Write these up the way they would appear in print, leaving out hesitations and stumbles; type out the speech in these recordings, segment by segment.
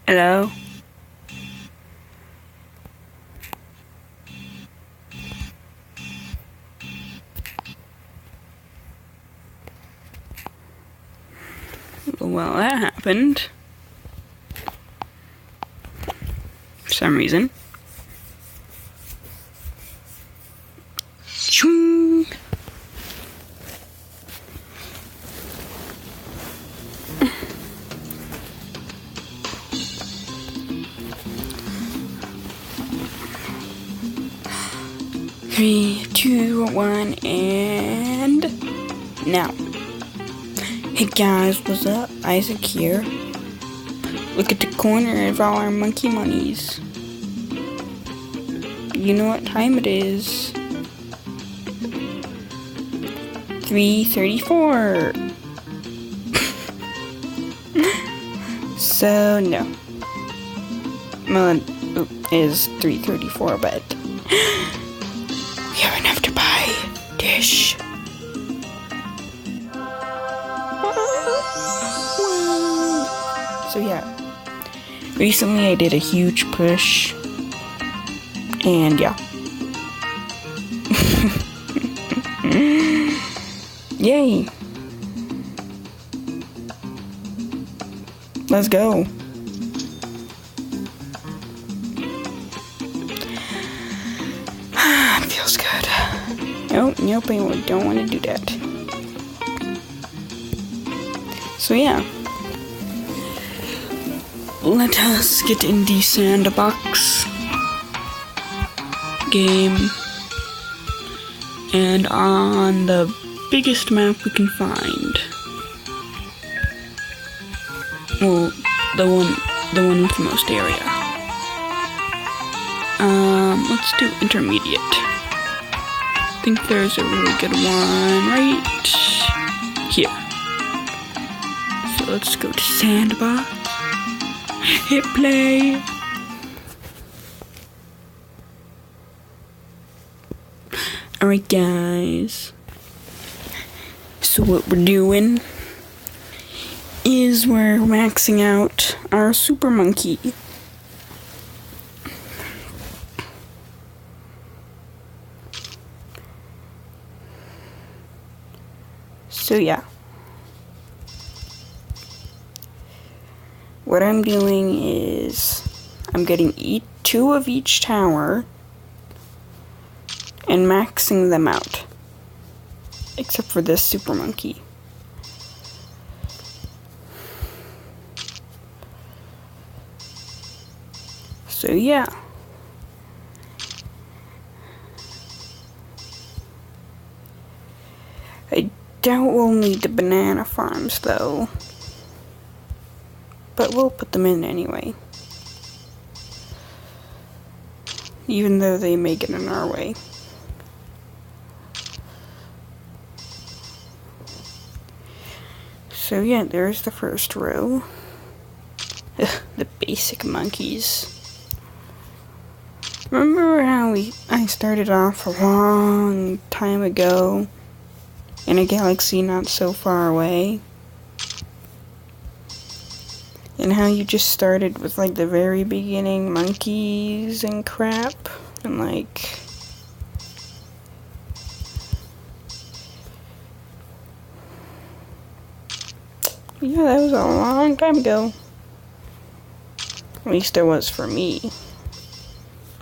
Hello? Well, that happened. For some reason. Choong. Three, two, one, and now. Hey guys, what's up? Isaac here. Look at the corner of all our monkey monies. You know what time it is. 3:34. So no. Well, it is 3:34, but we have enough to buy dish. So yeah, recently I did a huge push, and yeah. Yay! Let's go. Feels good. Nope, I don't want to do that. So yeah. Let us get in the sandbox game. And on the biggest map we can find. Well, the one with the most area. Let's do intermediate. I think there's a really good one right here. So let's go to sandbox. Hit play. Alright guys. So what we're doing is we're maxing out our super monkey. So yeah. What I'm doing is I'm getting 2 of each tower and maxing them out. Except for this super monkey. So yeah. I doubt we'll need the banana farms though. But we'll put them in anyway. Even though they may get in our way. So yeah, there's the first row. The basic monkeys. Remember how I started off a long time ago in a galaxy not so far away? And how you just started with like the very beginning monkeys and crap and like yeah, that was a long time ago. At least it was for me.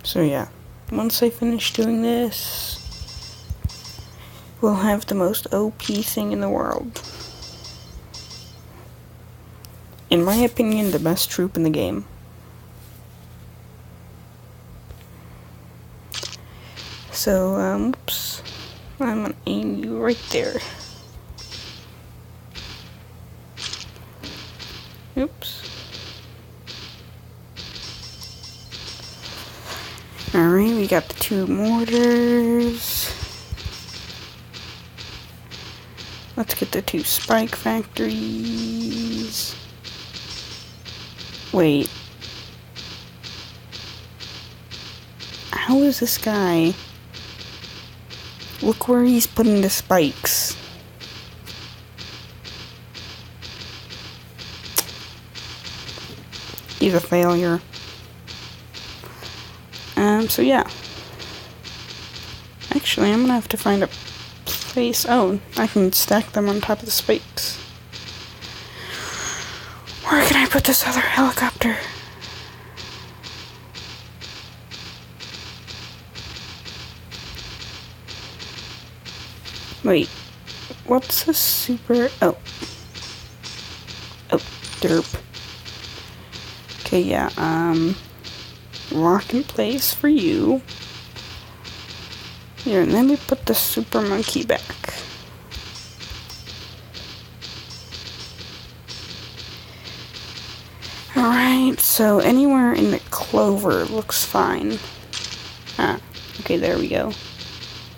So yeah, once I finish doing this, we'll have the most OP thing in the world. In my opinion, the best troop in the game. So, oops. I'm gonna aim you right there. Oops. Alright, we got the 2 mortars. Let's get the 2 spike factories. Wait. How is this guy? Look where he's putting the spikes. He's a failure. So yeah. Actually, I'm gonna have to find a place. Oh, I can stack them on top of the spikes. Where can I put this other helicopter? Wait, what's a super... Oh, derp. Okay, yeah, lock in place for you. Here, let me put the super monkey back. Alright, so anywhere in the clover looks fine. Ah, okay, there we go.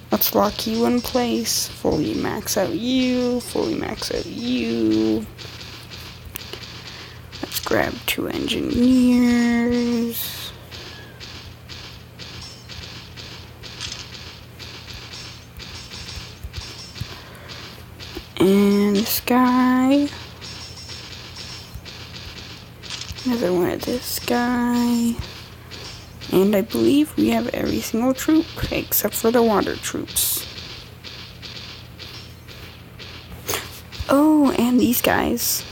Let's lock you in place. Fully max out you. Fully max out you. Let's grab 2 engineers. And this guy. Another one of this guy. And I believe we have every single troop except for the water troops. Oh, and these guys.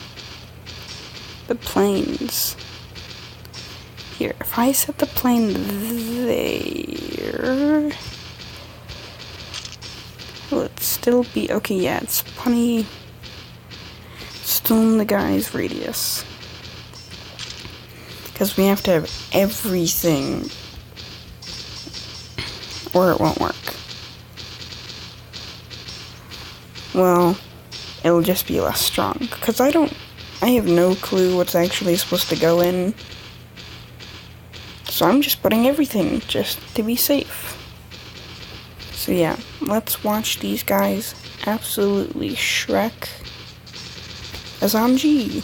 The planes. Here, if I set the plane there, will it still be okay? Yeah, it's plenty. Still in the guy's radius. Because we have to have everything, or it won't work. Well, it'll just be less strong. Because I have no clue what's actually supposed to go in. So I'm just putting everything, just to be safe. So yeah, let's watch these guys absolutely Shrek SMG.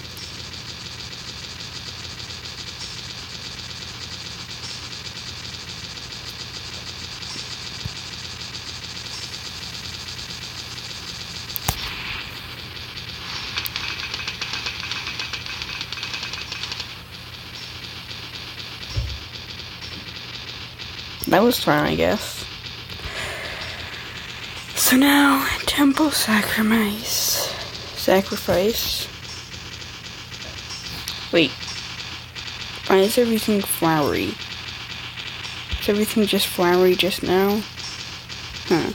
That was fun, I guess. So now, temple sacrifice. Wait. Why is everything flowery? Is everything just flowery just now? Huh.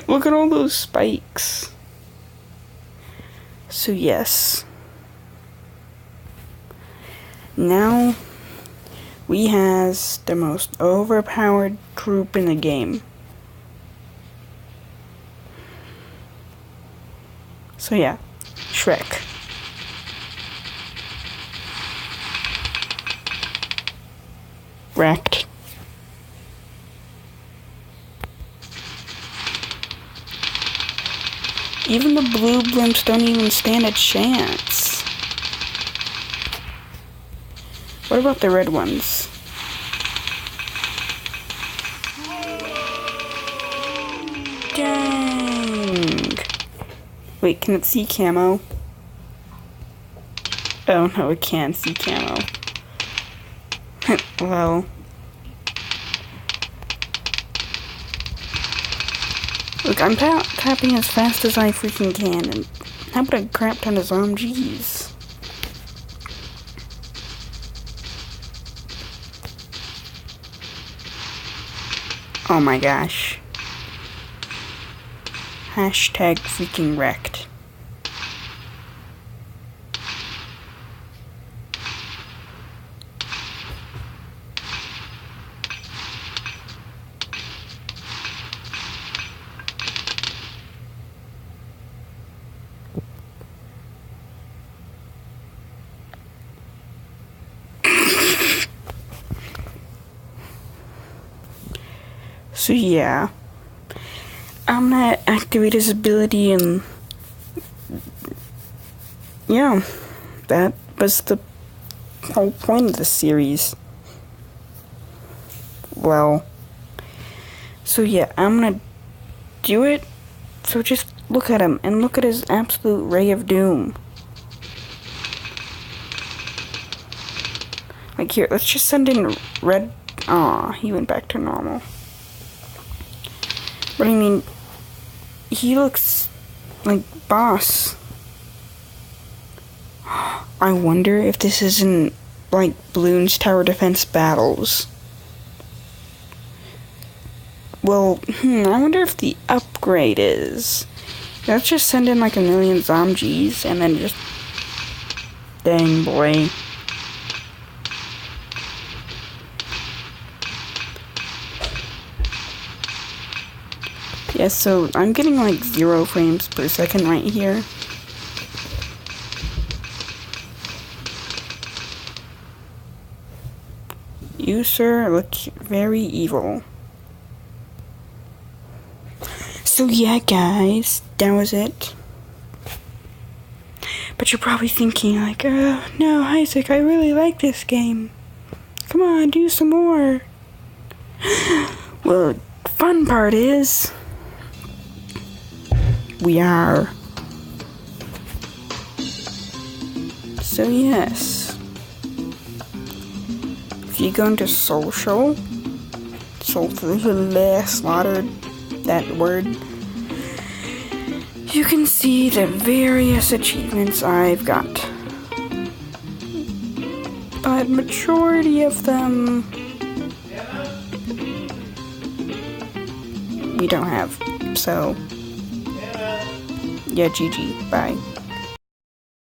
Look at all those spikes. So yes. Now we has the most overpowered troop in the game. So yeah, Shrek. Wrecked. Even the blue blimps don't even stand a chance. What about the red ones? Dang. Wait, can it see camo? Oh no, it can't see camo. Well. Look, I'm tapping as fast as I freaking can, and how about a crap ton of zombies? Oh my gosh. Hashtag freaking wrecked. So yeah, I'm gonna activate his ability, and yeah, that was the whole point of the series. Well, so yeah, I'm gonna do it. So just look at him, and look at his absolute ray of doom. Like, here, let's just send in red. Aw, he went back to normal. But I mean, he looks like boss. I wonder if this isn't like Bloons Tower Defense Battles. Well, I wonder if the upgrade is. Let's just send in like a million zombies and then just... Dang, boy. Yeah, so I'm getting like 0 frames per second right here. You, sir, look very evil. So yeah, guys, that was it. But you're probably thinking like, oh, no, Isaac, I really like this game. Come on, do some more. Well, the fun part is... we are. So yes. If you go into social, slaughtered, that word, you can see the various achievements I've got. But majority of them we don't have. So yeah, GG. Bye.